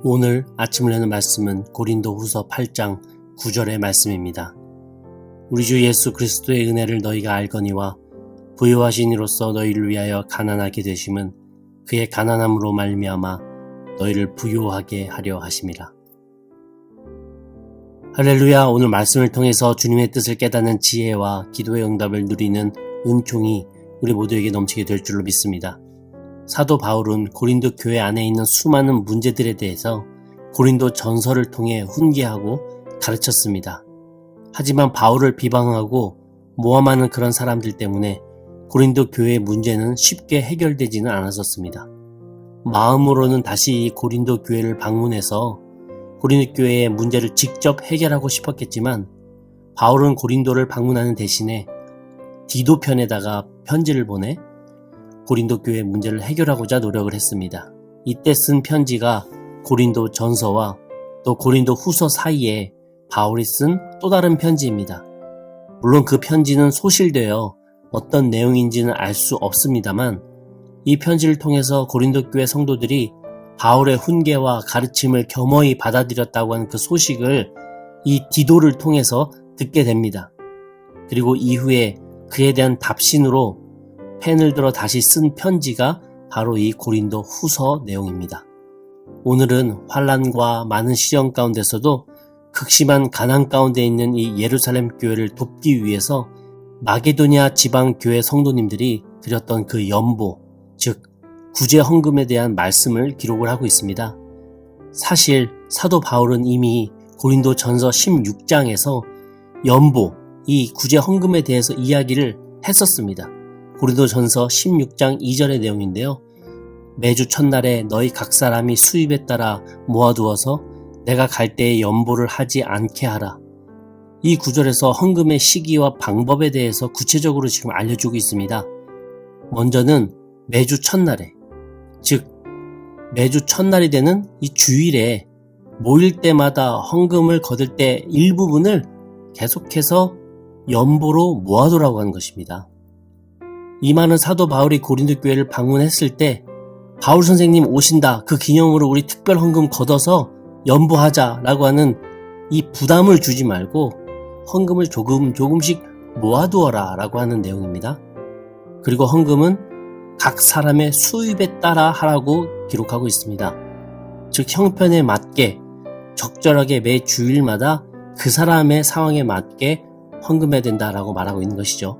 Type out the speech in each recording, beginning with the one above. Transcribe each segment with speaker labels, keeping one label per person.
Speaker 1: 오늘 아침을 여는 말씀은 고린도후서 8장 9절의 말씀입니다. 우리 주 예수 그리스도의 은혜를 너희가 알거니와 부요하신 이로써 너희를 위하여 가난하게 되심은 그의 가난함으로 말미암아 너희를 부요하게 하려 하심이라. 할렐루야. 오늘 말씀을 통해서 주님의 뜻을 깨닫는 지혜와 기도의 응답을 누리는 은총이 우리 모두에게 넘치게 될 줄로 믿습니다. 사도 바울은 고린도 교회 안에 있는 수많은 문제들에 대해서 고린도 전서를 통해 훈계하고 가르쳤습니다. 하지만 바울을 비방하고 모함하는 그런 사람들 때문에 고린도 교회의 문제는 쉽게 해결되지는 않았었습니다. 마음으로는 다시 고린도 교회를 방문해서 고린도 교회의 문제를 직접 해결하고 싶었겠지만 바울은 고린도를 방문하는 대신에 디도 편에다가 편지를 보내 고린도 교회의 문제를 해결하고자 노력을 했습니다. 이때 쓴 편지가 고린도 전서와 또 고린도 후서 사이에 바울이 쓴 또 다른 편지입니다. 물론 그 편지는 소실되어 어떤 내용인지는 알 수 없습니다만 이 편지를 통해서 고린도 교회 성도들이 바울의 훈계와 가르침을 겸허히 받아들였다고 하는 그 소식을 이 디도를 통해서 듣게 됩니다. 그리고 이후에 그에 대한 답신으로 펜을 들어 다시 쓴 편지가 바로 이 고린도 후서 내용입니다. 오늘은 환난과 많은 시련 가운데서도 극심한 가난 가운데 있는 이 예루살렘 교회를 돕기 위해서 마게도냐 지방 교회 성도님들이 드렸던 그 연보, 즉 구제 헌금에 대한 말씀을 기록을 하고 있습니다. 사실 사도 바울은 이미 고린도 전서 16장에서 연보, 이 구제 헌금에 대해서 이야기를 했었습니다. 고린도 전서 16장 2절의 내용인데요. 매주 첫날에 너희 각 사람이 수입에 따라 모아두어서 내가 갈 때에 연보를 하지 않게 하라. 이 구절에서 헌금의 시기와 방법에 대해서 구체적으로 지금 알려주고 있습니다. 먼저는 매주 첫날에, 즉 매주 첫날이 되는 이 주일에 모일 때마다 헌금을 거둘 때 일부분을 계속해서 연보로 모아두라고 하는 것입니다. 이 말은 사도 바울이 고린도 교회를 방문했을 때 바울 선생님 오신다, 그 기념으로 우리 특별 헌금 걷어서 연보하자라고 하는 이 부담을 주지 말고 헌금을 조금씩 모아두어라 라고 하는 내용입니다. 그리고 헌금은 각 사람의 수입에 따라 하라고 기록하고 있습니다. 즉 형편에 맞게 적절하게 매 주일마다 그 사람의 상황에 맞게 헌금해야 된다라고 말하고 있는 것이죠.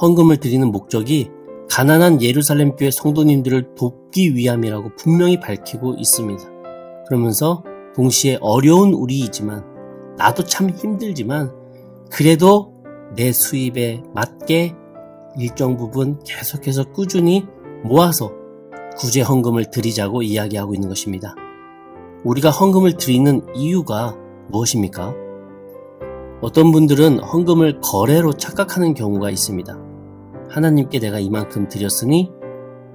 Speaker 1: 헌금을 드리는 목적이 가난한 예루살렘 교회 성도님들을 돕기 위함이라고 분명히 밝히고 있습니다. 그러면서 동시에 어려운 우리이지만 나도 참 힘들지만 그래도 내 수입에 맞게 일정 부분 계속해서 꾸준히 모아서 구제 헌금을 드리자고 이야기하고 있는 것입니다. 우리가 헌금을 드리는 이유가 무엇입니까? 어떤 분들은 헌금을 거래로 착각하는 경우가 있습니다. 하나님께 내가 이만큼 드렸으니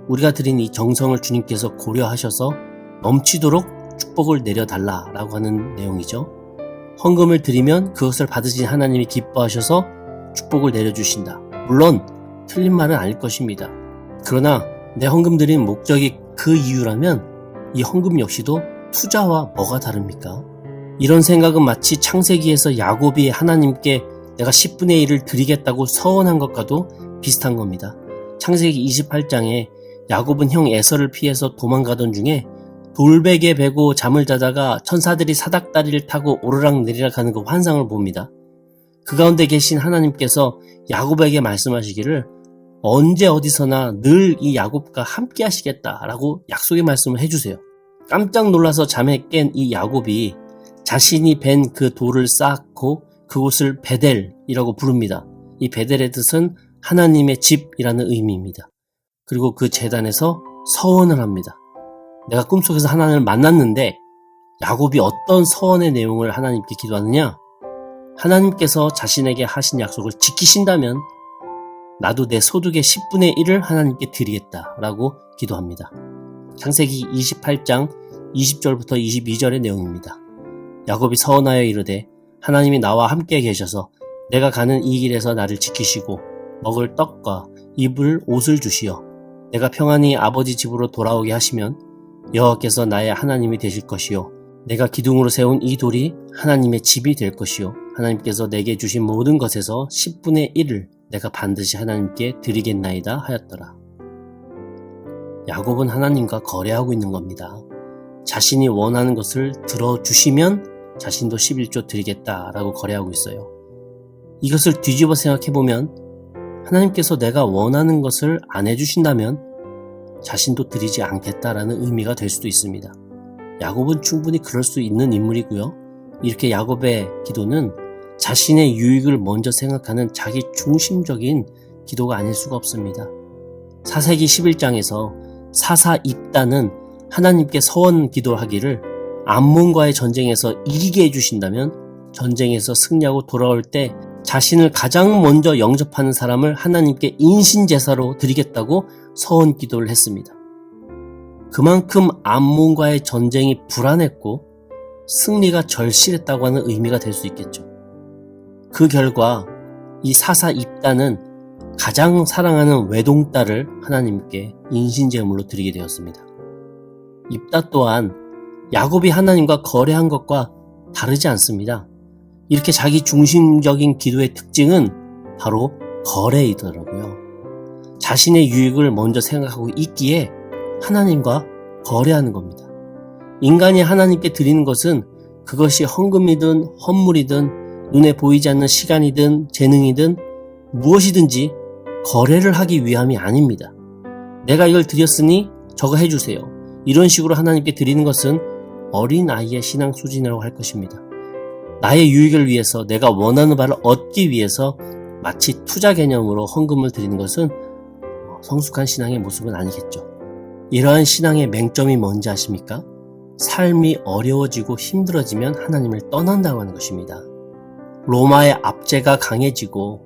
Speaker 1: 우리가 드린 이 정성을 주님께서 고려하셔서 넘치도록 축복을 내려달라라고 하는 내용이죠. 헌금을 드리면 그것을 받으신 하나님이 기뻐하셔서 축복을 내려주신다. 물론 틀린 말은 아닐 것입니다. 그러나 내 헌금 드리는 목적이 그 이유라면 이 헌금 역시도 투자와 뭐가 다릅니까? 이런 생각은 마치 창세기에서 야곱이 하나님께 내가 10분의 1을 드리겠다고 서원한 것과도 비슷한 겁니다. 창세기 28장에 야곱은 형 에서를 피해서 도망가던 중에 돌베개 베고 잠을 자다가 천사들이 사닥다리를 타고 오르락내리락 하는 그 환상을 봅니다. 그 가운데 계신 하나님께서 야곱에게 말씀하시기를 언제 어디서나 늘 이 야곱과 함께 하시겠다라고 약속의 말씀을 해주세요. 깜짝 놀라서 잠에 깬 이 야곱이 자신이 벤 그 돌을 쌓고 그곳을 베델이라고 부릅니다. 이 베델의 뜻은 하나님의 집이라는 의미입니다. 그리고 그 제단에서 서원을 합니다. 내가 꿈속에서 하나님을 만났는데 야곱이 어떤 서원의 내용을 하나님께 기도하느냐? 하나님께서 자신에게 하신 약속을 지키신다면 나도 내 소득의 10분의 1을 하나님께 드리겠다라고 기도합니다. 창세기 28장 20절부터 22절의 내용입니다. 야곱이 서원하여 이르되 하나님이 나와 함께 계셔서 내가 가는 이 길에서 나를 지키시고 먹을 떡과 입을 옷을 주시어 내가 평안히 아버지 집으로 돌아오게 하시면 여호와께서 나의 하나님이 되실 것이요 내가 기둥으로 세운 이 돌이 하나님의 집이 될 것이요 하나님께서 내게 주신 모든 것에서 10분의 1을 내가 반드시 하나님께 드리겠나이다 하였더라. 야곱은 하나님과 거래하고 있는 겁니다. 자신이 원하는 것을 들어주시면 자신도 11조 드리겠다라고 거래하고 있어요. 이것을 뒤집어 생각해보면 하나님께서 내가 원하는 것을 안 해주신다면 자신도 드리지 않겠다라는 의미가 될 수도 있습니다. 야곱은 충분히 그럴 수 있는 인물이고요. 이렇게 야곱의 기도는 자신의 유익을 먼저 생각하는 자기 중심적인 기도가 아닐 수가 없습니다. 사세기 11장에서 사사 입다는 하나님께 서원 기도하기를 암몬과의 전쟁에서 이기게 해주신다면 전쟁에서 승리하고 돌아올 때 자신을 가장 먼저 영접하는 사람을 하나님께 인신제사로 드리겠다고 서원 기도를 했습니다. 그만큼 암몬과의 전쟁이 불안했고 승리가 절실했다고 하는 의미가 될 수 있겠죠. 그 결과 이 사사 입다는 가장 사랑하는 외동딸을 하나님께 인신제물로 드리게 되었습니다. 입다 또한 야곱이 하나님과 거래한 것과 다르지 않습니다. 이렇게 자기 중심적인 기도의 특징은 바로 거래이더라고요. 자신의 유익을 먼저 생각하고 있기에 하나님과 거래하는 겁니다. 인간이 하나님께 드리는 것은 그것이 헌금이든 헌물이든 눈에 보이지 않는 시간이든 재능이든 무엇이든지 거래를 하기 위함이 아닙니다. 내가 이걸 드렸으니 저거 해주세요. 이런 식으로 하나님께 드리는 것은 어린아이의 신앙 수준이라고 할 것입니다. 나의 유익을 위해서 내가 원하는 바를 얻기 위해서 마치 투자 개념으로 헌금을 드리는 것은 성숙한 신앙의 모습은 아니겠죠. 이러한 신앙의 맹점이 뭔지 아십니까? 삶이 어려워지고 힘들어지면 하나님을 떠난다고 하는 것입니다. 로마의 압제가 강해지고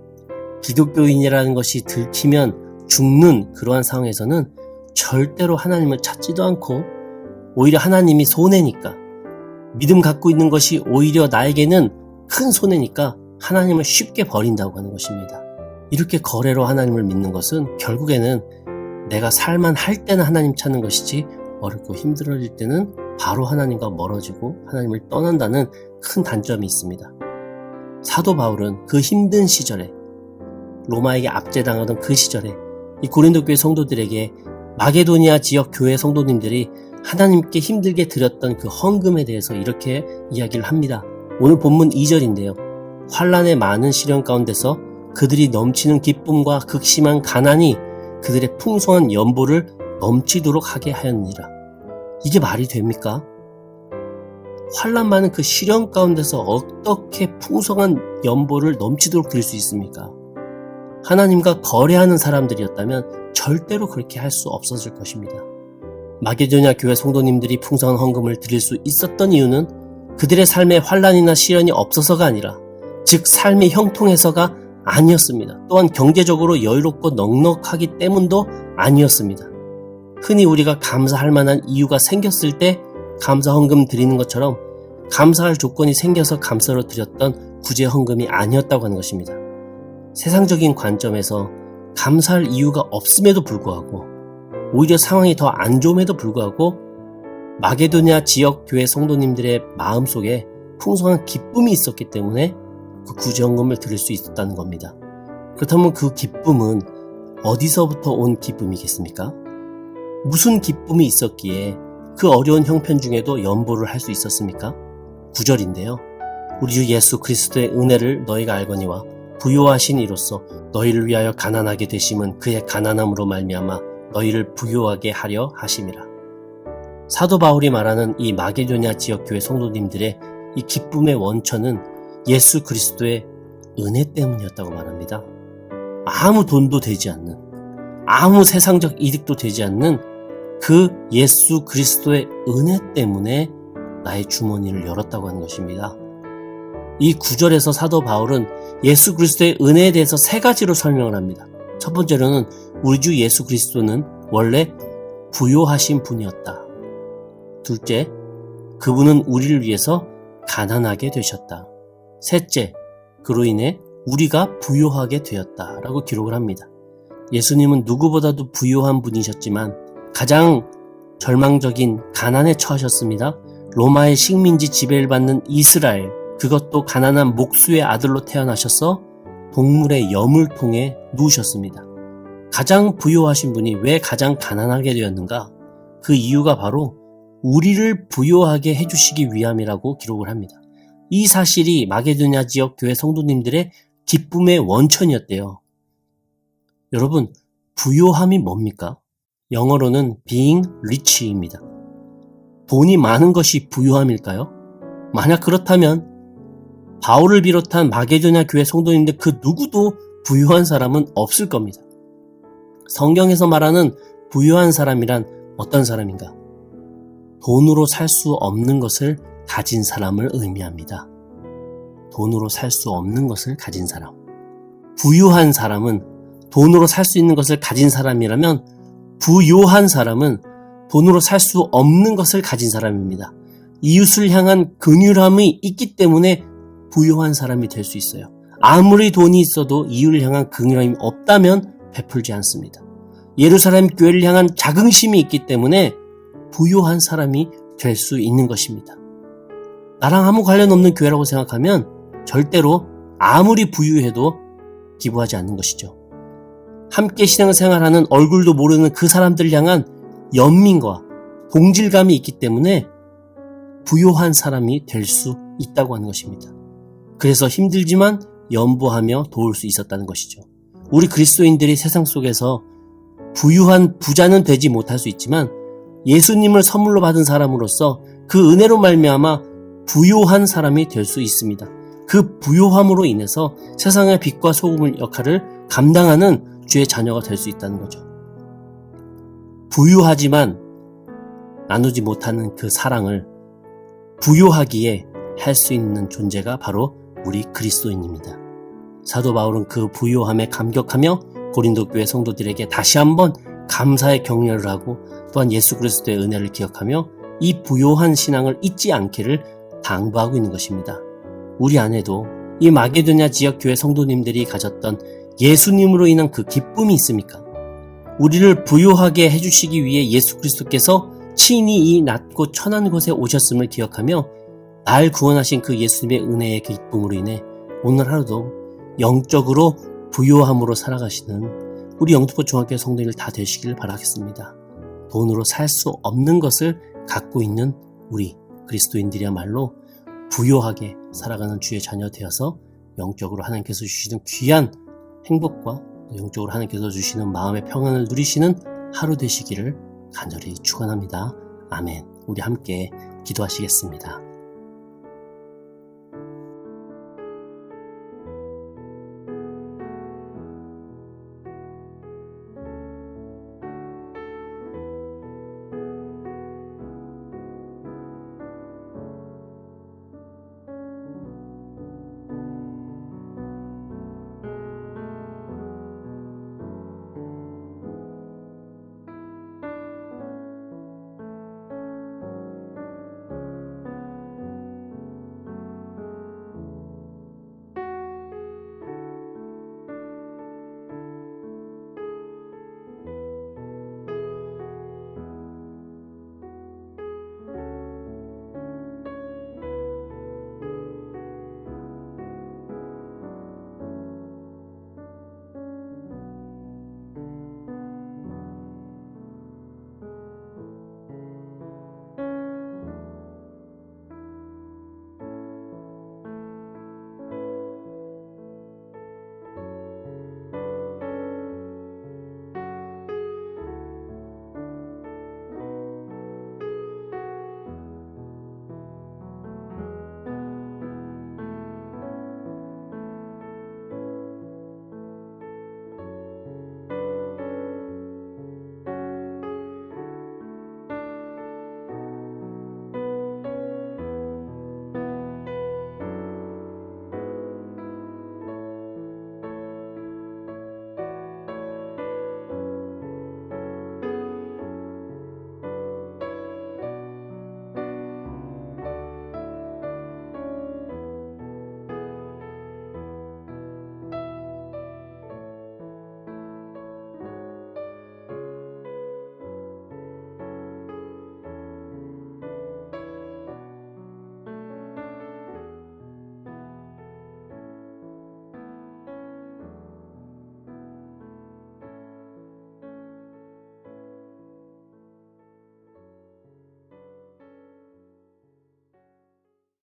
Speaker 1: 기독교인이라는 것이 들키면 죽는 그러한 상황에서는 절대로 하나님을 찾지도 않고 오히려 하나님이 손해니까 믿음 갖고 있는 것이 오히려 나에게는 큰 손해니까 하나님을 쉽게 버린다고 하는 것입니다. 이렇게 거래로 하나님을 믿는 것은 결국에는 내가 살만할 때는 하나님 찾는 것이지 어렵고 힘들어질 때는 바로 하나님과 멀어지고 하나님을 떠난다는 큰 단점이 있습니다. 사도 바울은 그 힘든 시절에 로마에게 압제당하던 그 시절에 이 고린도 교회 성도들에게 마게도니아 지역 교회 성도님들이 하나님께 힘들게 드렸던 그 헌금에 대해서 이렇게 이야기를 합니다. 오늘 본문 2절인데요. 환난의 많은 시련 가운데서 그들이 넘치는 기쁨과 극심한 가난이 그들의 풍성한 연보를 넘치도록 하게 하였느니라. 이게 말이 됩니까? 환난 많은 그 시련 가운데서 어떻게 풍성한 연보를 넘치도록 드릴 수 있습니까? 하나님과 거래하는 사람들이었다면 절대로 그렇게 할 수 없었을 것입니다. 마게도냐 교회 성도님들이 풍성한 헌금을 드릴 수 있었던 이유는 그들의 삶에 환난이나 시련이 없어서가 아니라 즉 삶이 형통해서가 아니었습니다. 또한 경제적으로 여유롭고 넉넉하기 때문도 아니었습니다. 흔히 우리가 감사할 만한 이유가 생겼을 때 감사 헌금 드리는 것처럼 감사할 조건이 생겨서 감사로 드렸던 구제 헌금이 아니었다고 하는 것입니다. 세상적인 관점에서 감사할 이유가 없음에도 불구하고 오히려 상황이 더 안 좋음에도 불구하고 마게도냐 지역 교회 성도님들의 마음속에 풍성한 기쁨이 있었기 때문에 그 구제헌금을 드릴 수 있었다는 겁니다. 그렇다면 그 기쁨은 어디서부터 온 기쁨이겠습니까? 무슨 기쁨이 있었기에 그 어려운 형편 중에도 연보를 할 수 있었습니까? 9절인데요. 우리 주 예수 그리스도의 은혜를 너희가 알거니와 부요하신 이로써 너희를 위하여 가난하게 되심은 그의 가난함으로 말미암아 너희를 부요하게 하려 하심이라. 사도 바울이 말하는 이 마게도냐 지역 교회 성도님들의 이 기쁨의 원천은 예수 그리스도의 은혜 때문이었다고 말합니다. 아무 돈도 되지 않는, 아무 세상적 이득도 되지 않는 그 예수 그리스도의 은혜 때문에 나의 주머니를 열었다고 하는 것입니다. 이 9절에서 사도 바울은 예수 그리스도의 은혜에 대해서 세 가지로 설명을 합니다. 첫 번째로는 우리 주 예수 그리스도는 원래 부요하신 분이었다. 둘째, 그분은 우리를 위해서 가난하게 되셨다. 셋째, 그로 인해 우리가 부요하게 되었다라고 기록을 합니다. 예수님은 누구보다도 부요한 분이셨지만 가장 절망적인 가난에 처하셨습니다. 로마의 식민지 지배를 받는 이스라엘, 그것도 가난한 목수의 아들로 태어나셔서 동물의 여물통에 누우셨습니다. 가장 부유하신 분이 왜 가장 가난하게 되었는가? 그 이유가 바로 우리를 부유하게 해주시기 위함이라고 기록을 합니다. 이 사실이 마게도냐 지역 교회 성도님들의 기쁨의 원천이었대요. 여러분, 부유함이 뭡니까? 영어로는 being rich입니다. 돈이 많은 것이 부유함일까요? 만약 그렇다면 바울을 비롯한 마게도냐 교회 성도님들 그 누구도 부유한 사람은 없을 겁니다. 성경에서 말하는 부유한 사람이란 어떤 사람인가? 돈으로 살 수 없는 것을 가진 사람을 의미합니다. 돈으로 살 수 없는 것을 가진 사람. 부유한 사람은 돈으로 살 수 있는 것을 가진 사람이라면 부요한 사람은 돈으로 살 수 없는 것을 가진 사람입니다. 이웃을 향한 긍휼함이 있기 때문에 부요한 사람이 될 수 있어요. 아무리 돈이 있어도 이웃을 향한 긍휼함이 없다면 베풀지 않습니다. 예루살렘 교회를 향한 자긍심이 있기 때문에 부요한 사람이 될 수 있는 것입니다. 나랑 아무 관련 없는 교회라고 생각하면 절대로 아무리 부유해도 기부하지 않는 것이죠. 함께 신앙생활하는 얼굴도 모르는 그 사람들을 향한 연민과 동질감이 있기 때문에 부요한 사람이 될 수 있다고 하는 것입니다. 그래서 힘들지만 연보하며 도울 수 있었다는 것이죠. 우리 그리스도인들이 세상 속에서 부유한 부자는 되지 못할 수 있지만 예수님을 선물로 받은 사람으로서 그 은혜로 말미암아 부요한 사람이 될 수 있습니다. 그 부요함으로 인해서 세상의 빛과 소금의 역할을 감당하는 주의 자녀가 될 수 있다는 거죠. 부유하지만 나누지 못하는 그 사랑을 부요하기에 할 수 있는 존재가 바로 우리 그리스도인입니다. 사도 바울은 그 부요함에 감격하며 고린도 교회 성도들에게 다시 한번 감사의 격려를 하고 또한 예수 그리스도의 은혜를 기억하며 이 부요한 신앙을 잊지 않기를 당부하고 있는 것입니다. 우리 안에도 이 마게도냐 지역 교회 성도님들이 가졌던 예수님으로 인한 그 기쁨이 있습니까? 우리를 부요하게 해주시기 위해 예수 그리스도께서 친히 이 낮고 천한 곳에 오셨음을 기억하며 날 구원하신 그 예수님의 은혜의 기쁨으로 인해 오늘 하루도 영적으로 부요함으로 살아가시는 우리 영등포 중학교 성도들 다 되시길 바라겠습니다. 돈으로 살 수 없는 것을 갖고 있는 우리 그리스도인들이야말로 부요하게 살아가는 주의 자녀 되어서 영적으로 하나님께서 주시는 귀한 행복과 영적으로 하나님께서 주시는 마음의 평안을 누리시는 하루 되시기를 간절히 축원합니다. 아멘. 우리 함께 기도하시겠습니다.